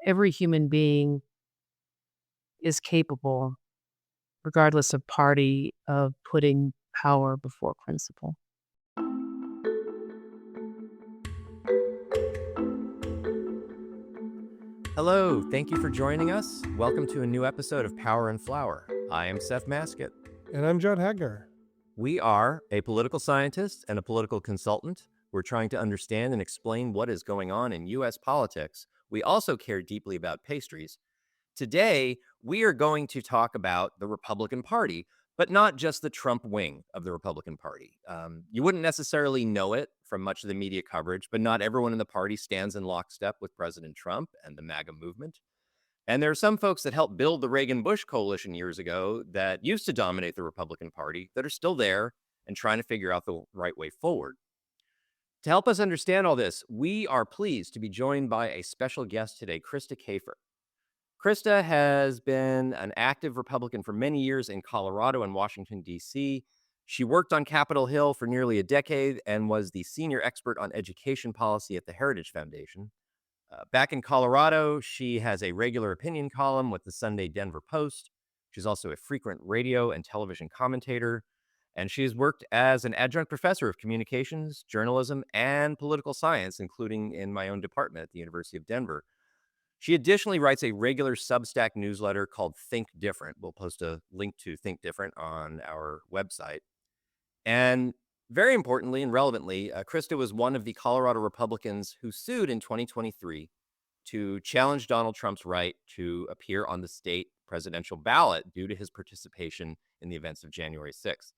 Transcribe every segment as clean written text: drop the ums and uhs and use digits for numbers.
every human being is capable, regardless of party, of putting power before principle. Hello, thank you for joining us. Welcome to a new episode of Power and Flower. I am Seth Maskett. And I'm John Hagner. We are a political scientist and a political consultant. We're trying to understand and explain what is going on in U.S. politics. We also care deeply about pastries. Today, we are going to talk about the Republican Party, but not just the Trump wing of the Republican Party. You wouldn't necessarily know it from much of the media coverage, but not everyone in the party stands in lockstep with President Trump and the MAGA movement. And there are some folks that helped build the Reagan-Bush coalition years ago that used to dominate the Republican Party that are still there and trying to figure out the right way forward. To help us understand all this, we are pleased to be joined by a special guest today, Krista Kafer. Krista has been an active Republican for many years in Colorado and Washington, D.C. She worked on Capitol Hill for nearly a decade and was the senior expert on education policy at the Heritage Foundation. Back in Colorado, she has a regular opinion column with the Sunday Denver Post. She's also a frequent radio and television commentator, and she has worked as an adjunct professor of communications, journalism, and political science, including in my own department at the University of Denver. She additionally writes a regular Substack newsletter called Think Different. We'll post a link to Think Different on our website. And very importantly and relevantly, Krista was one of the Colorado Republicans who sued in 2023 to challenge Donald Trump's right to appear on the state presidential ballot due to his participation in the events of January 6th.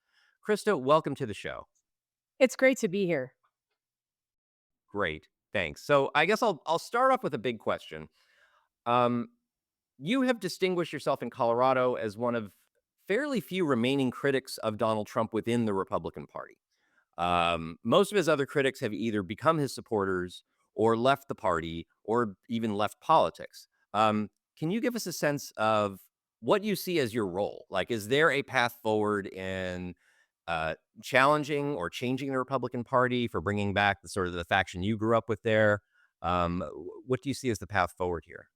Krista, welcome to the show. It's great to be here. Great, thanks. So I guess I'll start off with a big question. You have distinguished yourself in Colorado as one of fairly few remaining critics of Donald Trump within the Republican Party. Most of his other critics have either become his supporters or left the party or even left politics. Can you give us a sense of what you see as your role? Like, is there a path forward in challenging or changing the Republican Party, for bringing back the sort of the faction you grew up with there? What do you see as the path forward here?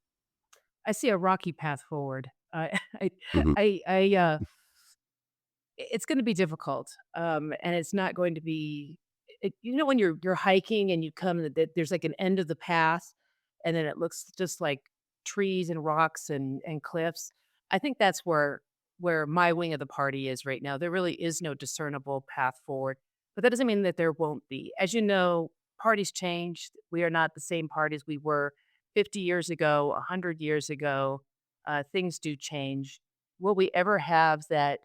I see a rocky path forward. I, Mhm. it's going to be difficult, and it's not going to be. When you're hiking and you come, there's like an end of the path, and then it looks just like trees and rocks and cliffs. I think that's where my wing of the party is right now. There really is no discernible path forward, but that doesn't mean that there won't be. As you know, parties changed. We are not the same parties we were 50 years ago, 100 years ago. Things do change. Will we ever have that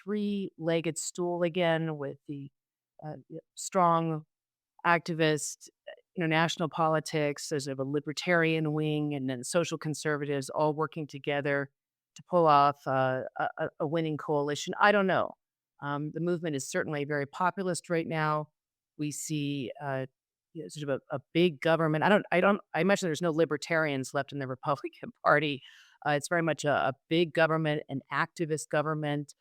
three-legged stool again with the strong activist, national politics? There's a libertarian wing and then social conservatives all working together to pull off a winning coalition. I don't know. The movement is certainly very populist right now. We see sort of a big government. I imagine there's no libertarians left in the Republican Party. It's very much a big government, an activist government.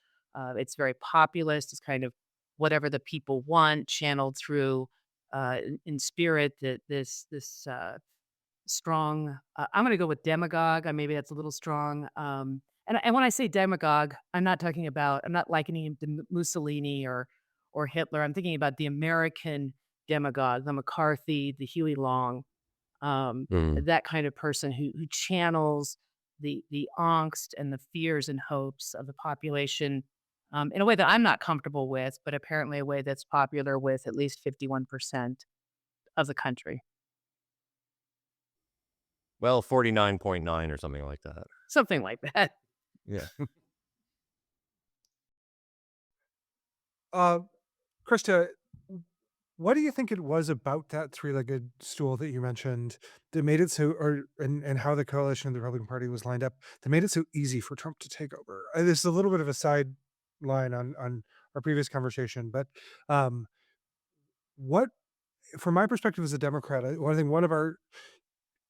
It's very populist. It's kind of whatever the people want, channeled through in spirit. This strong. I'm going to go with demagogue. Maybe that's a little strong. And when I say demagogue, I'm not likening him to Mussolini or Hitler. I'm thinking about the American demagogue, the McCarthy, the Huey Long, Mhm. that kind of person who channels the angst and the fears and hopes of the population in a way that I'm not comfortable with, but apparently a way that's popular with at least 51% of the country. Well, 49.9 or something like that. Something like that. Yeah. Krista, what do you think it was about that three-legged stool that you mentioned that made it so, and how the coalition of the Republican Party was lined up, that made it so easy for Trump to take over? This is a little bit of a sideline on our previous conversation, but um, what, from my perspective as a Democrat, I think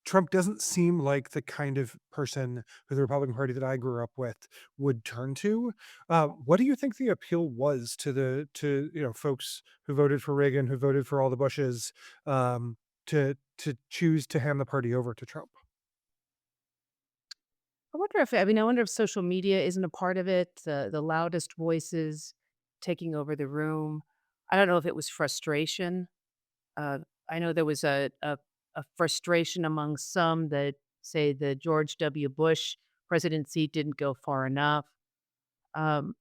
Trump doesn't seem like the kind of person who the Republican Party that I grew up with would turn to. What do you think the appeal was to folks who voted for Reagan, who voted for all the Bushes, to choose to hand the party over to Trump? I wonder if social media isn't a part of it, the loudest voices taking over the room. I don't know if it was frustration. Uh, I know there was a frustration among some that say the George W. Bush presidency didn't go far enough. Um,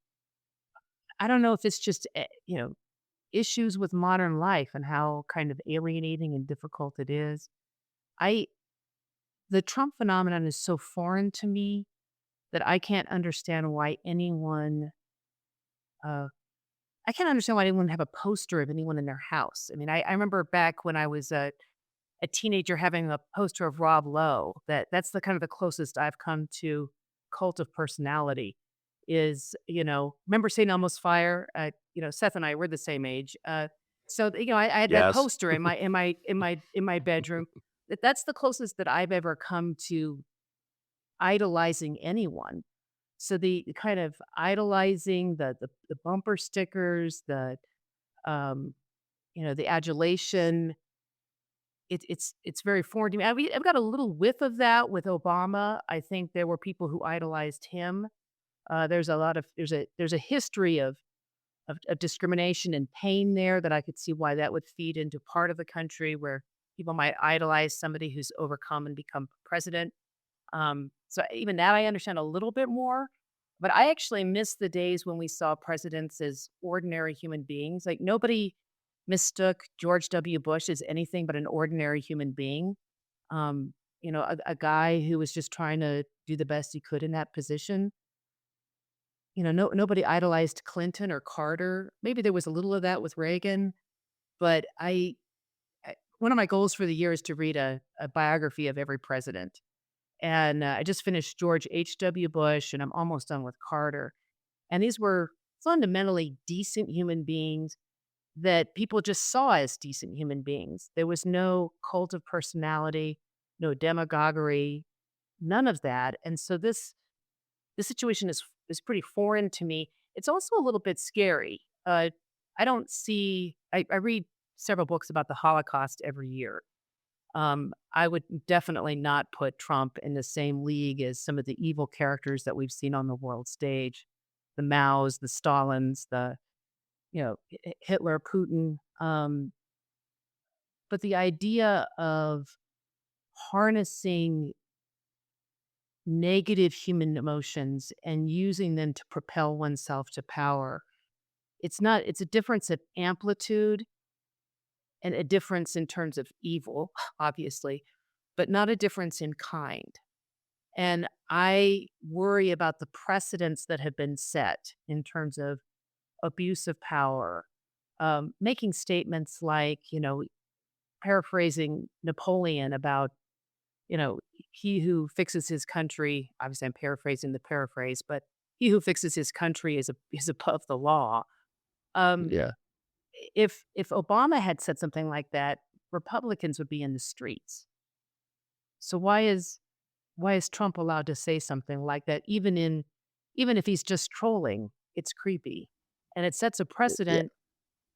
I don't know if it's just, issues with modern life and how kind of alienating and difficult it is. I The Trump phenomenon is so foreign to me that uh, I can't understand why anyone would have a poster of anyone in their house. I mean, I remember back when I was a teenager having a poster of Rob Lowe. That's the kind of the closest I've come to cult of personality is, remember St. Elmo's Fire? Seth and I, we're the same age. I had that Yes. poster in my bedroom. That's the closest that I've ever come to idolizing anyone. So the kind of idolizing, the bumper stickers, um, the adulation, it's very foreign to me. I've got a little whiff of that with Obama. I think there were people who idolized him. There's a history of discrimination and pain there that I could see why that would feed into part of the country where people might idolize somebody who's overcome and become president. So even that I understand a little bit more, but I actually miss the days when we saw presidents as ordinary human beings. Like nobody mistook George W. Bush as anything but an ordinary human being. A guy who was just trying to do the best he could in that position. Nobody idolized Clinton or Carter. Maybe there was a little of that with Reagan, but one of my goals for the year is to read a biography of every president. And, I just finished George H.W. Bush, and I'm almost done with Carter. And these were fundamentally decent human beings that people just saw as decent human beings. There was no cult of personality, no demagoguery, none of that. And so this situation is pretty foreign to me. It's also a little bit scary. I don't see I read several books about the Holocaust every year. I would definitely not put Trump in the same league as some of the evil characters that we've seen on the world stage, the Maos, the Stalins, Hitler, Putin. But the idea of harnessing negative human emotions and using them to propel oneself to power, it's a difference of amplitude and a difference in terms of evil, obviously, but not a difference in kind. And I worry about the precedents that have been set in terms of abuse of power, making statements like, paraphrasing Napoleon about, he who fixes his country. Obviously, I'm paraphrasing the paraphrase, but he who fixes his country is above the law. Um, Yeah. if Obama had said something like that, Republicans would be in the streets. So why is Trump allowed to say something like that even if he's just trolling? It's creepy. And it sets a Yeah. precedent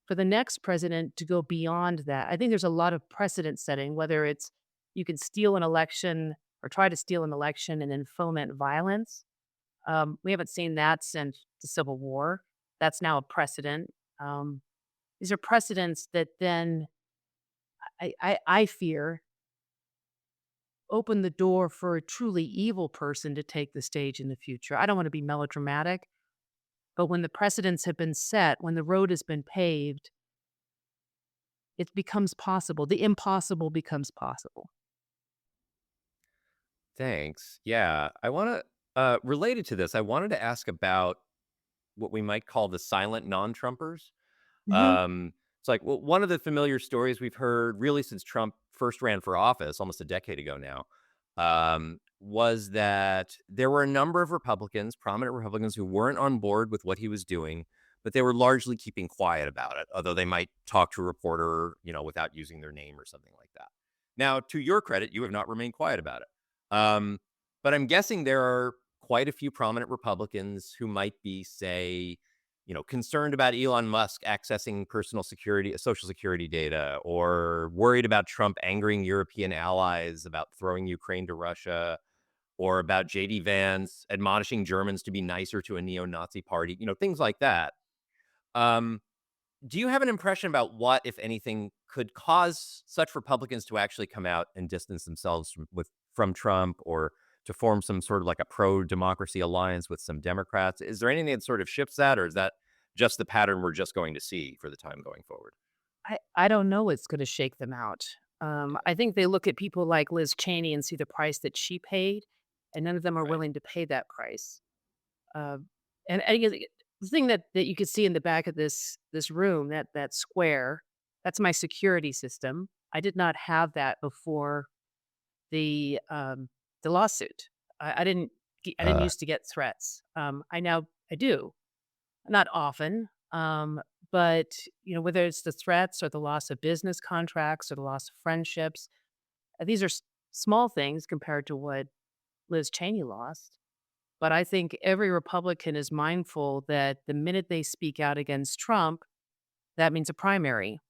for the next president to go beyond that. I think there's a lot of precedent setting, whether it's you can steal an election or try to steal an election and then foment violence. We haven't seen that since the Civil War. That's now a precedent. Um, these are precedents that then I fear open the door for a truly evil person to take the stage in the future. I don't want to be melodramatic, but when the precedents have been set, when the road has been paved, it becomes possible. The impossible becomes possible. Thanks. Yeah. I want to, related to this, I wanted to ask about what we might call the silent non-Trumpers. Mhm. It's like, well, one of the familiar stories we've heard really since Trump first ran for office almost a decade ago now, was that there were a number of Republicans, prominent Republicans, who weren't on board with what he was doing, but they were largely keeping quiet about it, although they might talk to a reporter, without using their name or something like that. Now, to your credit, you have not remained quiet about it. But I'm guessing there are quite a few prominent Republicans who might be, say, concerned about Elon Musk accessing personal security, social security data, or worried about Trump angering European allies about throwing Ukraine to Russia, or about JD Vance admonishing Germans to be nicer to a neo-Nazi party, things like that. Um, do you have an impression about what, if anything, could cause such Republicans to actually come out and distance themselves from Trump, or to form some sort of like a pro-democracy alliance with some Democrats? Is there anything that sort of shifts that, or is that just the pattern we're just going to see for the time going forward? I don't know what's gonna shake them out. I think they look at people like Liz Cheney and see the price that she paid, and none of them are Right. willing to pay that price. Um, and I guess the thing that you could see in the back of this room, that square, that's my security system. I did not have that before the the lawsuit. I didn't Uh, used to get threats. I do. Not often, but, whether it's the threats or the loss of business contracts or the loss of friendships, these are small things compared to what Liz Cheney lost. But I think every Republican is mindful that the minute they speak out against Trump, that means a primary.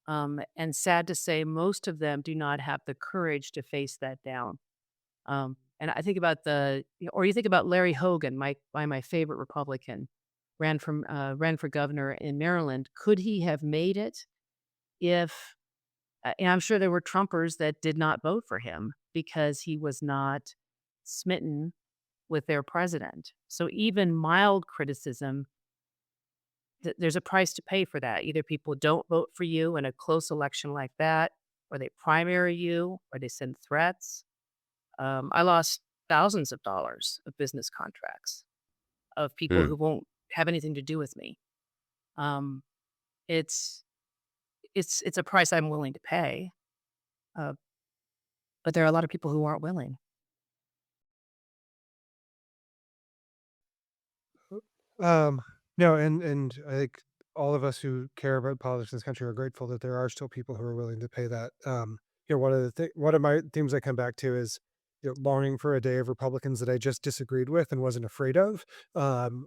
And sad to say, most of them do not have the courage to face that down. And I think about or you think about Larry Hogan, my favorite Republican, ran for governor in Maryland. Could he have made it if? And I'm sure there were Trumpers that did not vote for him because he was not smitten with their president. So even mild criticism, there's a price to pay for that. Either people don't vote for you in a close election like that, or they primary you, or they send threats. I lost thousands of dollars of business contracts of people hmm. who won't have anything to do with me. Um, it's it's a price I'm willing to pay, uh, but there are a lot of people who aren't willing. Um, no, and I think all of us who care about politics in this country are grateful that there are still people who are willing to pay that. One of my themes I come back to is, longing for a day of Republicans that I just disagreed with and wasn't afraid of,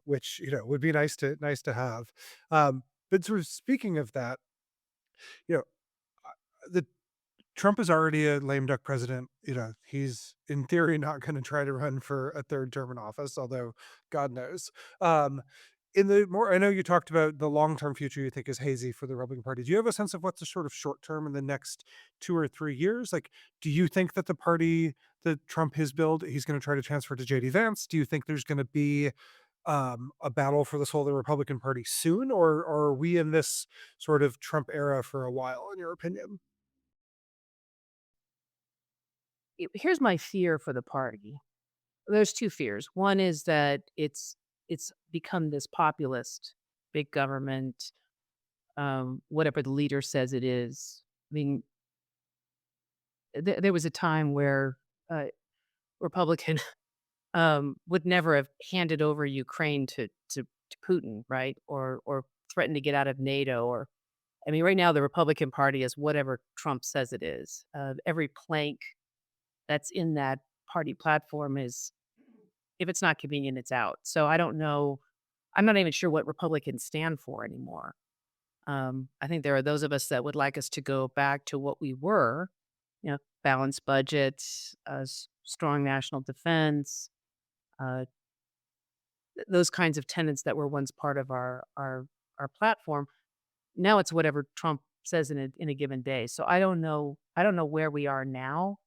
which would be nice to have. But sort of speaking of that, you know, the Trump is already a lame duck president. He's in theory not going to try to run for a third term in office, although God knows. Um, I know you talked about the long term future you think is hazy for the Republican Party. Do you have a sense of what's the sort of short term in the next 2 or 3 years? Like, do you think that the party that Trump has built, he's going to try to transfer to JD Vance? Do you think there's going to be a battle for the soul of the Republican Party soon, or are we in this sort of Trump era for a while, in your opinion? Here's my fear for the party. There's 2 fears. One is that it's become this populist, big government, whatever the leader says it is. I mean, there was a time where Republican would never have handed over Ukraine to Putin, right? Or threatened to get out of NATO. Or I mean, right now the Republican Party is whatever Trump says it is. Every plank that's in that party platform is, if it's not convenient, it's out. So I don't know. I'm not even sure what Republicans stand for anymore. I think there are those of us that would like us to go back to what we were, balanced budgets, strong national defense, uh, those kinds of tenets that were once part of our platform. Now it's whatever Trump says in a given day. So I don't know. I don't know where we are now.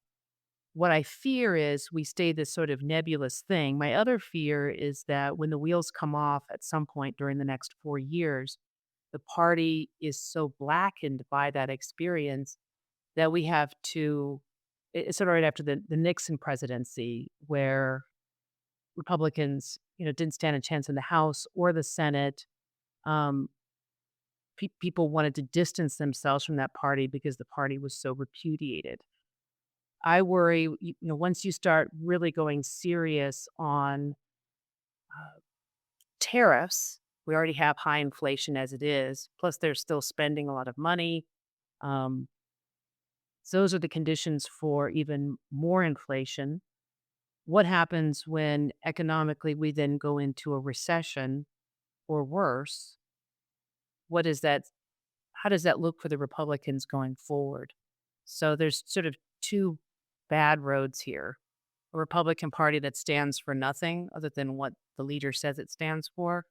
What I fear is we stay this sort of nebulous thing. My other fear is that when the wheels come off at some point during the next 4 years, the party is so blackened by that experience that we have to. It's sort of right after the Nixon presidency, where Republicans, didn't stand a chance in the House or the Senate. Um, People wanted to distance themselves from that party because the party was so repudiated. I worry, once you start really going serious on tariffs, we already have high inflation as it is. Plus, they're still spending a lot of money. Um, so those are the conditions for even more inflation. What happens when economically we then go into a recession or worse? What is that? How does that look for the Republicans going forward? So there's sort of two bad roads here. a Republican Party that stands for nothing other than what the leader says it stands for,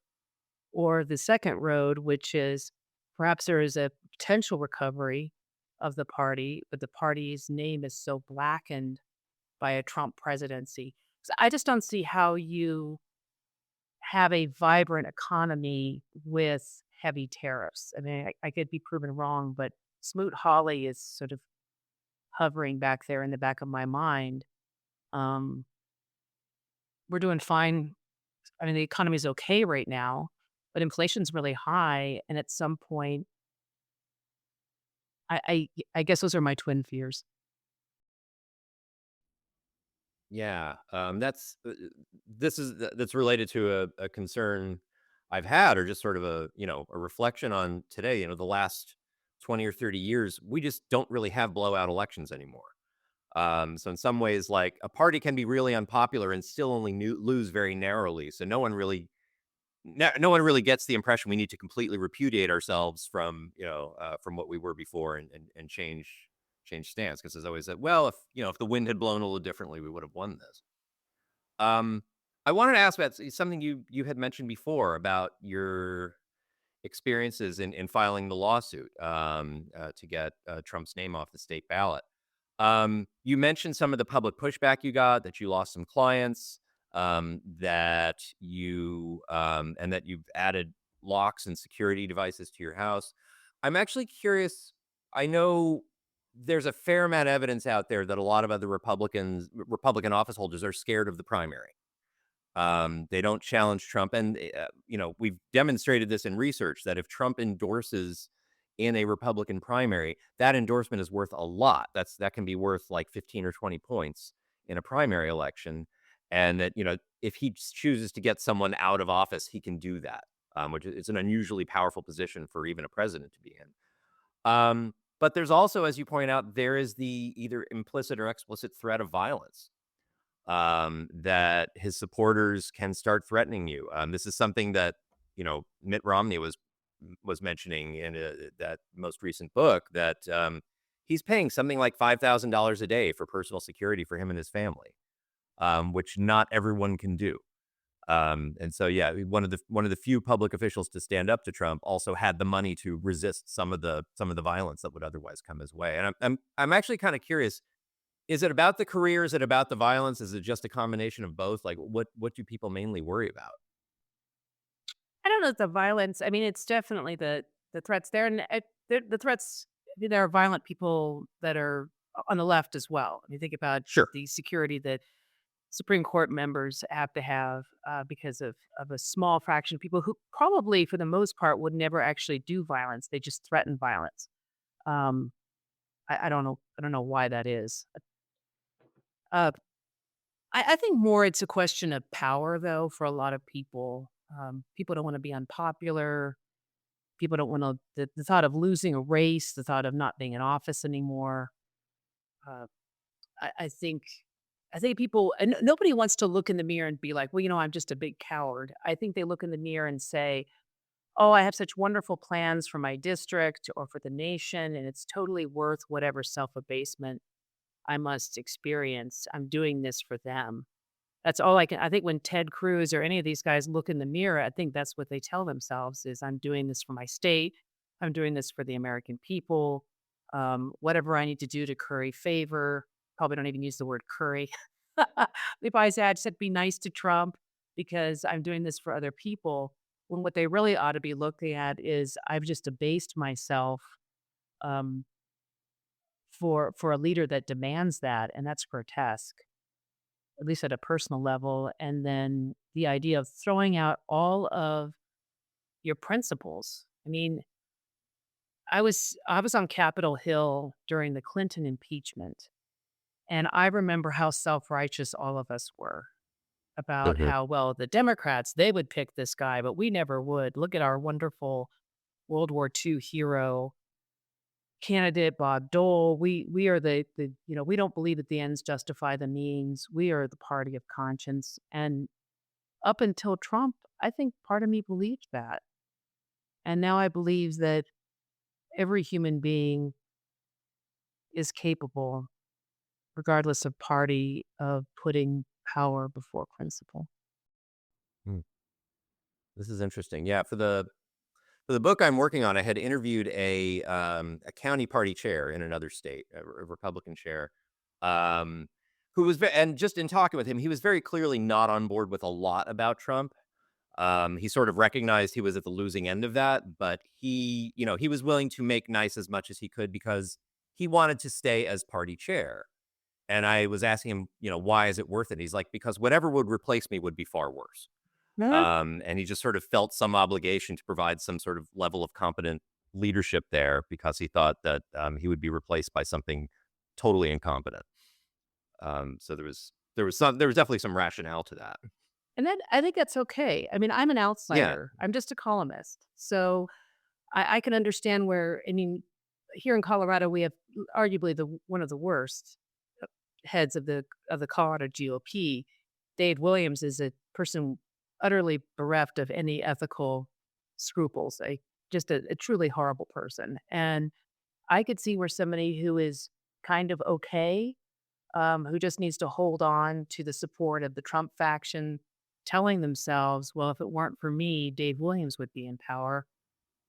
or the second road, which is perhaps there is a potential recovery of the party, but the party's name is so blackened by a Trump presidency. So I just don't see how you have a vibrant economy with heavy tariffs. I mean, I could be proven wrong, but Smoot Hawley is sort of hovering back there in the back of my mind. Um, we're doing fine. I mean, the economy is okay right now, but inflation's really high, and at some point, I guess those are my twin fears. Yeah, that's related to a concern I've had, or just sort of a reflection on today. The last 20 or 30 years, we just don't really have blowout elections anymore. So in some ways, like a party can be really unpopular and still only lose very narrowly. So no one really gets the impression we need to completely repudiate ourselves from what we were before, and change stance, because there's always that, well, if the wind had blown a little differently, we would have won this. Um, I wanted to ask about something you had mentioned before about your experiences in filing the lawsuit, to get Trump's name off the state ballot. You mentioned some of the public pushback you got, that you lost some clients, and that you've added locks and security devices to your house. I'm actually curious. I know there's a fair amount of evidence out there that a lot of other Republican office holders are scared of the primary. They don't challenge Trump, and we've demonstrated this in research, that if Trump endorses in a Republican primary, that endorsement is worth a lot. That can be worth like 15 or 20 points in a primary election, and that if he chooses to get someone out of office, he can do that, which is an unusually powerful position for even a president to be in. But there's also, as you point out, there is the either implicit or explicit threat of violence, that his supporters can start threatening you. This is something that Mitt Romney was mentioning in that most recent book, that he's paying something like $5,000 a day for personal security for him and his family, which not everyone can do. And so, yeah, one of the few public officials to stand up to Trump also had the money to resist some of the violence that would otherwise come his way. And I'm actually kind of curious. Is it about the career? Is it about the violence? Is it just a combination of both? Like, what do people mainly worry about? I don't know if the violence. I mean, it's definitely the threats there, and the threats. I mean, there are violent people that are on the left as well. I mean, think about Sure. the security that Supreme Court members have to have because of a small fraction of people who probably, for the most part, would never actually do violence. They just threaten violence. Um, I don't know. I don't know why that is. Uh, I think more it's a question of power, though, for a lot of people. People don't want to be unpopular. People don't want to, the thought of losing a race, the thought of not being in office anymore. Uh, I think, people, and nobody wants to look in the mirror and be like, well, I'm just a big coward. I think they look in the mirror and say, oh, I have such wonderful plans for my district or for the nation, and it's totally worth whatever self abasement I must experience. I'm doing this for them. That's all I think when Ted Cruz or any of these guys look in the mirror, I think that's what they tell themselves is, "I'm doing this for my state. I'm doing this for the American people. Whatever I need to do to curry favor." Probably don't even use the word curry. If I said, "Be nice to Trump because I'm doing this for other people," when what they really ought to be looking at is, "I've just abased myself, um, for a leader that demands that," and that's grotesque, at least at a personal level. And then the idea of throwing out all of your principles. I mean, I was on Capitol Hill during the Clinton impeachment, and I remember how self-righteous all of us were about Mhm. how, well, the Democrats, they would pick this guy, but we never would. Look at our wonderful World War II hero candidate, Bob Dole. We are we don't believe that the ends justify the means. We are the party of conscience. And up until Trump, I think part of me believed that. And now I believe that every human being is capable. regardless of party, of putting power before principle. Hmm. This is interesting. Yeah, for the book I'm working on, I had interviewed a county party chair in another state, a Republican chair, um, who was and just in talking with him, he was very clearly not on board with a lot about Trump. He sort of recognized he was at the losing end of that, but he was willing to make nice as much as he could because he wanted to stay as party chair. And I was asking him, why is it worth it? He's like, because whatever would replace me would be far worse. Huh? And he just sort of felt some obligation to provide some sort of level of competent leadership there because he thought that he would be replaced by something totally incompetent. So there was definitely some rationale to that. And then I think that's okay. I mean, I'm an Yeah. outsider. I'm just a columnist. So I can understand where, I mean, here in Colorado, we have arguably one of the worst heads of the Colorado GOP. Dave Williams is a person utterly bereft of any ethical scruples. Just a truly horrible person. And I could see where somebody who is kind of okay, who just needs to hold on to the support of the Trump faction, telling themselves, well, if it weren't for me, Dave Williams would be in power.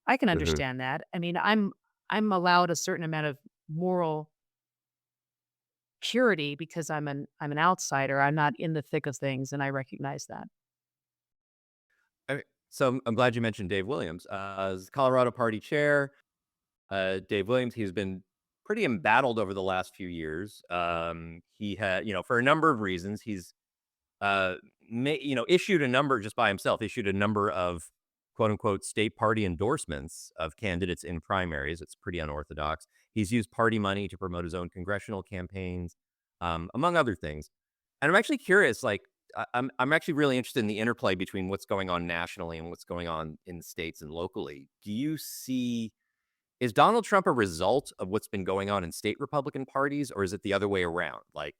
I can Hmm. understand that. I mean, I'm allowed a certain amount of moral purity because I'm an outsider. I'm not in the thick of things, and I recognize that. So I'm glad you mentioned Dave Williams. As Colorado Party chair, Dave Williams, he's been pretty embattled over the last few years. He had, for a number of reasons, he's uh, issued a number just by himself, issued a number of quote unquote state party endorsements of candidates in primaries. It's pretty unorthodox. He's used party money to promote his own congressional campaigns, among other things. And I'm actually curious, like, I'm actually really interested in the interplay between what's going on nationally and what's going on in the states and locally. Do you see is Donald Trump a result of what's been going on in state Republican parties, or is it the other way around? Like,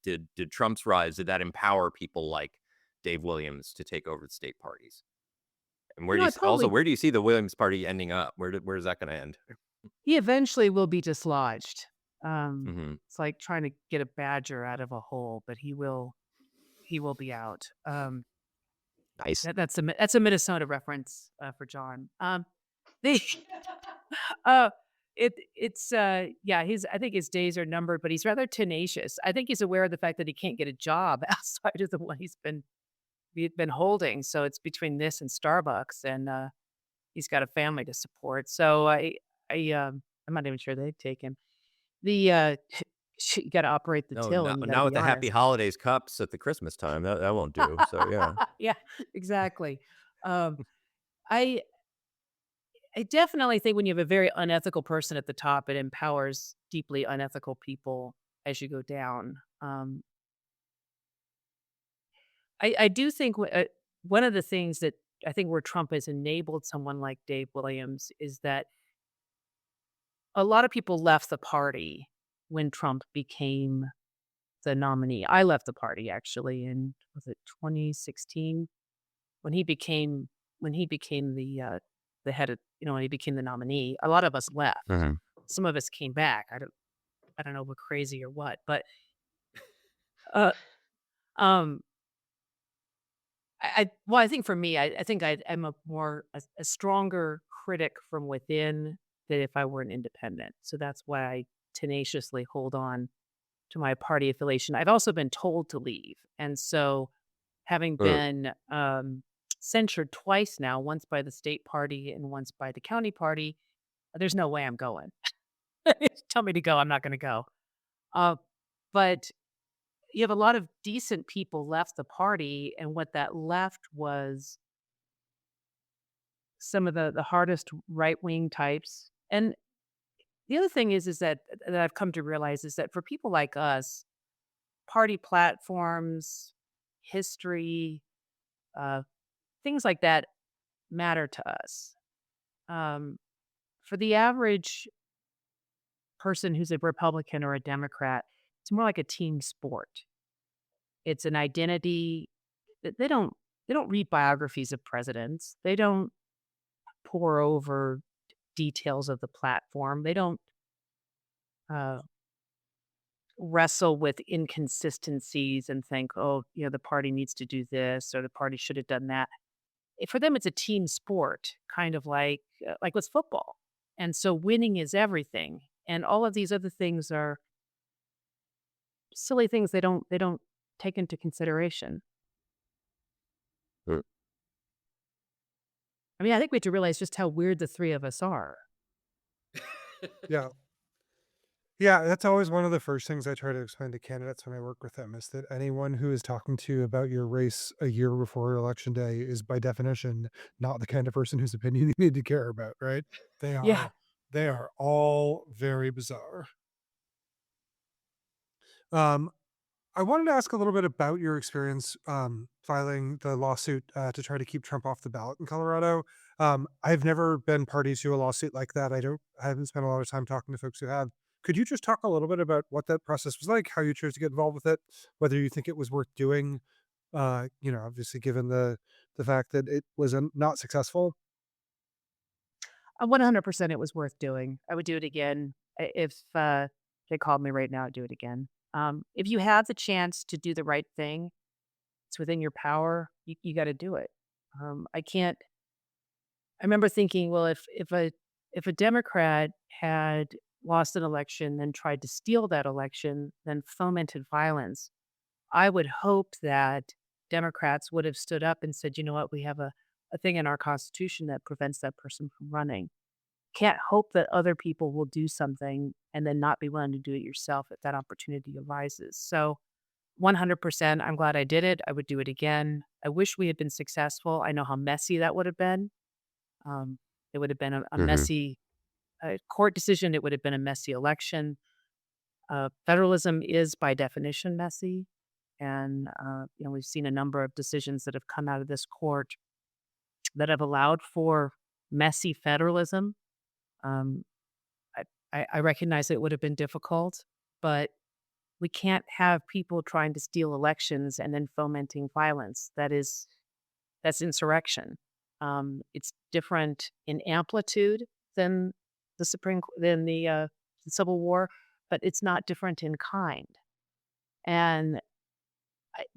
did Trump's rise, did that empower people like Dave Williams to take over the state parties? And You know, I probably where do you see the Williams party ending up? Where's that going to end? he eventually will be dislodged. Hmm. It's like trying to get a badger out of a hole, but he will be out. Nice. That's a Minnesota reference for John. The uh, yeah, I think his days are numbered, but he's rather tenacious. I think he's aware of the fact that he can't get a job outside of the one he's been holding. So it's between this and Starbucks, and he's got a family to support. So I'm not even sure they'd take him. The you got to operate the No, till, and not you got to now be with the Happy honest. Holidays cups at the Christmas time. That won't do. So yeah. Yeah, exactly. Um, I I definitely think when you have a very unethical person at the top, it empowers deeply unethical people as you go down. I do think one of the things that I think where Trump has enabled someone like Dave Williams is that a lot of people left the party when Trump became the nominee. I left the party actually in was it 2016 when he became the head of when he became the nominee. A lot of us left. Hmm. Some of us came back. I don't know if we're crazy or what, but uh, um, well, I think for me, I think I'm a stronger critic from within than if I were an independent. So that's why I tenaciously hold on to my party affiliation. I've also been told to leave, and so having been censured twice now, once by the state party and once by the county party, there's no way I'm going. Tell me to go, I'm not going to go. Uh, but you have a lot of decent people left the party, and what that left was some of the hardest right wing types. And the other thing is that I've come to realize is that for people like us, party platforms, history, uh, things like that matter to us. Um, for the average person who's a Republican or a Democrat, it's more like a team sport. It's an identity. They don't read biographies of presidents. They don't pour over details of the platform. They don't uh, wrestle with inconsistencies and think, oh, the party needs to do this or the party should have done that. For them, it's a team sport, kind of like with football. And so winning is everything. And all of these other things are silly things they don't take into consideration. Mm. I mean, I think we have to realize just how weird the three of us are. Yeah. Yeah, that's always one of the first things I try to explain to candidates when I work with them is that anyone who is talking to you about your race a year before election day is by definition not the kind of person whose opinion you need to care about, right? They Yeah. are they are all very bizarre. Um, I wanted to ask a little bit about your experience filing the lawsuit to try to keep Trump off the ballot in Colorado. I've never been party to a lawsuit like that. I haven't spent a lot of time talking to folks who have. Could you just talk a little bit about what that process was like, how you chose to get involved with it, whether you think it was worth doing? Obviously, given the fact that it was not successful. 100% it was worth doing. I would do it again. If they called me right now, I'd do it again. If you have the chance to do the right thing, it's within your power, you got to do it. I can't, I remember thinking, well, if a Democrat had lost an election, then tried to steal that election, then fomented violence, I would hope that Democrats would have stood up and said, you know what, we have a thing in our Constitution that prevents that person from running. Can't hope that other people will do something and then not be willing to do it yourself if that opportunity arises. So 100%, I'm glad I did it. I would do it again. I wish we had been successful. I know how messy that would have been. Um, it would have been a Hmm. messy court decision. It would have been a messy election. Federalism is by definition messy. And, we've seen a number of decisions that have come out of this court that have allowed for messy federalism. Um, I recognize it would have been difficult, but we can't have people trying to steal elections and then fomenting violence. That's insurrection. It's different in amplitude than the Civil War, but it's not different in kind. And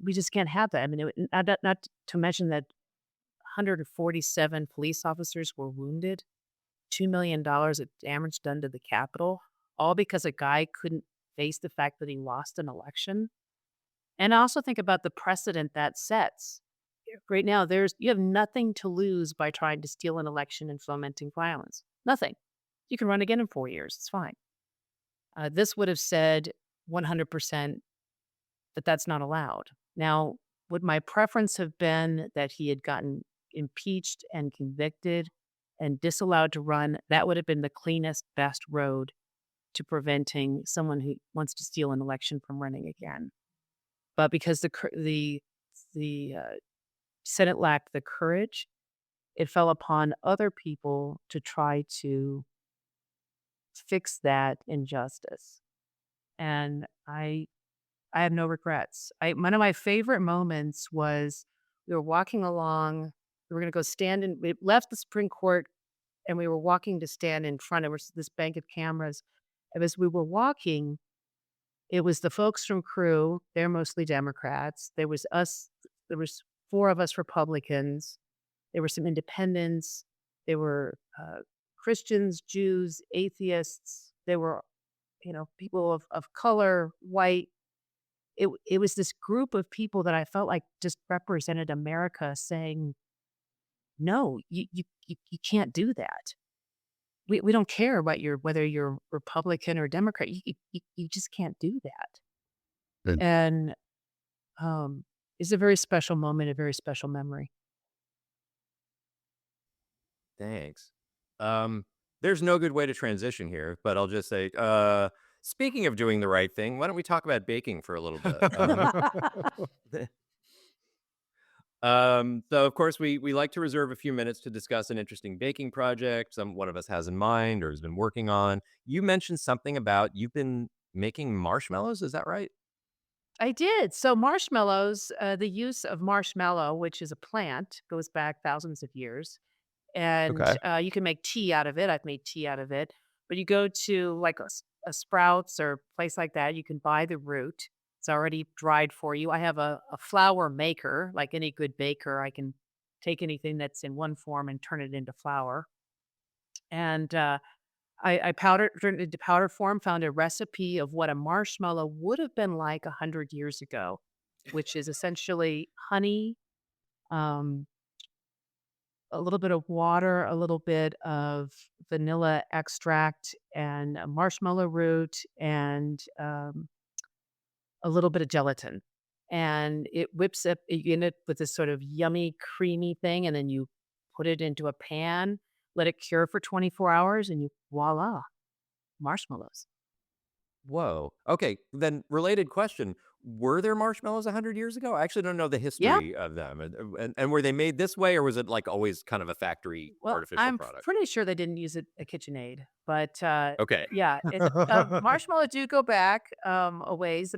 we just can't have that. I mean, not to mention that 147 police officers were wounded, $2 million of damage done to the Capitol, all because a guy couldn't face the fact that he lost an election. And I also think about the precedent that sets. Right now, you have nothing to lose by trying to steal an election and fomenting violence. Nothing. You can run again in 4 years. It's fine. This would have said 100% that that's not allowed. Now, would my preference have been that he had gotten impeached and convicted and disallowed to run? That would have been the cleanest, best road to preventing someone who wants to steal an election from running again. But because the Senate lacked the courage, it fell upon other people to try to fix that injustice. And I have no regrets. One of my favorite moments was we were walking along. We were going to go stand in. We left the Supreme Court, and we were walking to stand in front of this bank of cameras. And as we were walking, it was the folks from Crew. They're mostly Democrats. There was us. There was four of us Republicans. There were some independents. There were Christians, Jews, atheists. There were people of color, white. It was this group of people that I felt like just represented America saying, "No, you can't do that. We don't care about whether you're Republican or Democrat. You just can't do that." Good. And, it's a very special moment, a very special memory. Thanks. There's no good way to transition here, but I'll just say, speaking of doing the right thing, why don't we talk about baking for a little bit? So of course we like to reserve a few minutes to discuss an interesting baking project one of us has in mind or has been working on. You mentioned something about you've been making marshmallows, is that right? I did. So marshmallows, the use of marshmallow, which is a plant, goes back thousands of years. And, Okay. you can make tea out of it. I've made tea out of it. But you go to, like, a Sprouts or place like that, you can buy the root. It's already dried for you. I have a flour maker, like any good baker. I can take anything that's in one form and turn it into flour. And I powdered turned it into powder form, found a recipe of what a marshmallow would have been like 100 years ago, which is essentially honey, um, a little bit of water, a little bit of vanilla extract, and a marshmallow root, and a little bit of gelatin. And it whips up, you end up with this sort of yummy, creamy thing, and then you put it into a pan, let it cure for 24 hours, and you voila, marshmallows. Whoa. Okay, then related question. Were there marshmallows 100 years ago? I actually don't know the Yeah. history of them. And were they made this way, or was it like always kind of a factory Well, artificial I'm product? pretty sure they didn't use a KitchenAid, but, Okay. yeah, marshmallows do go back, a ways.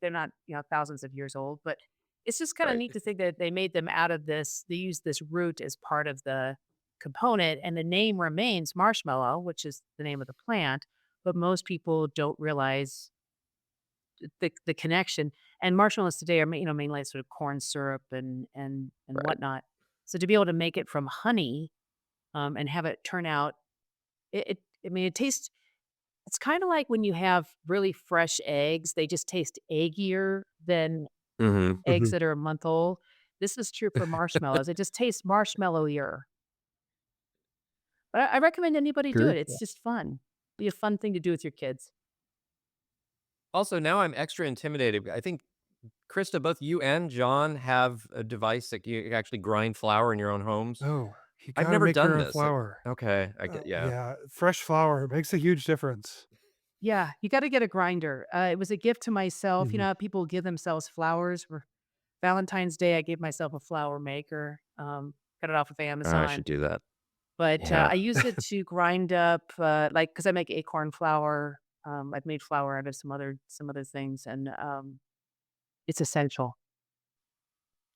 They're not, thousands of years old, but it's just kinda Right. neat to think that they made them out of this they used this root as part of the component, and the name remains marshmallow, which is the name of the plant, but most people don't realize the connection. And marshmallows today are mainly sort of corn syrup and Right. whatnot. So to be able to make it from honey, and have it turn out, it I mean, it tastes. It's kind of like when you have really fresh eggs; they just taste eggier than Mhm. eggs that are a month old. This is true for marshmallows. It just tastes marshmallowier. But I recommend anybody do Sure. it. It's just fun. Be a fun thing to do with your kids. Also, now I'm extra intimidated. I think, Krista, both you and John have a device that you can actually grind flour in your own homes. Oh, you I've gotta never make your done own this. flour. Okay, I get yeah. Yeah, fresh flour makes a huge difference. Yeah, you gotta get a grinder. It was a gift to myself. You Mhm. know how people give themselves flowers for Valentine's Day? I gave myself a flower maker, got it off of I should Amazon. do that. But, Yeah. I use it to grind up, like, because I make acorn flour. I've made flour out of some other things, and, it's essential.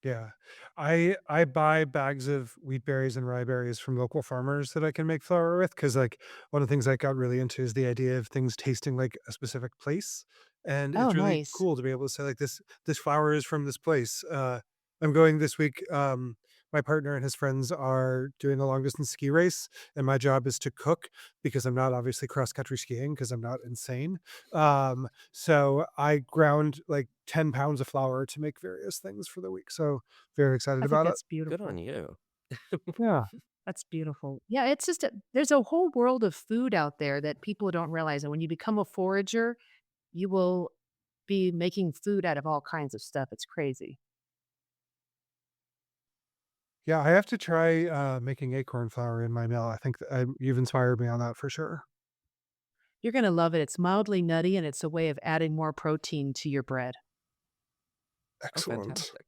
Yeah. I buy bags of wheat berries and rye berries from local farmers that I can make flour with because like one of the things I got really into is the idea of things tasting like a specific place. And Oh, it's really nice. cool to be able to say like this flour is from this place. I'm going this week. My partner and his friends are doing a long distance ski race, and my job is to cook because I'm not obviously cross country skiing because I'm not insane. So I ground like 10 pounds of flour to make various things for the week. So very excited I think about it. that's Good on beautiful. you. Yeah. That's beautiful. Yeah, it's just there's a whole world of food out there that people don't realize, and when you become a forager, you will be making food out of all kinds of stuff. It's crazy. Yeah, I have to try making acorn flour in my meal. I think you've inspired me on that for sure. You're gonna love it. It's mildly nutty, and it's a way of adding more protein to your bread. Oh, Excellent. fantastic.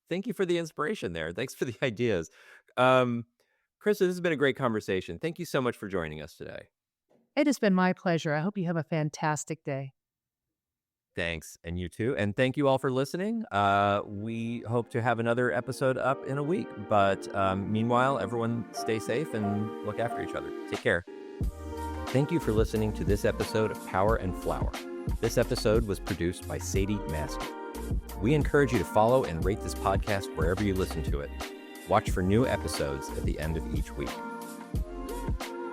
Thank you for the inspiration there. Thanks for the ideas. Um, Krista, this has been a great conversation. Thank you so much for joining us today. It has been my pleasure. I hope you have a fantastic day. Thanks. And you too. And thank you all for listening. We hope to have another episode up in a week. But meanwhile, everyone stay safe and look after each other. Take care. Thank you for listening to this episode of Power and Flour. This episode was produced by Sadie Maskey. We encourage you to follow and rate this podcast wherever you listen to it. Watch for new episodes at the end of each week.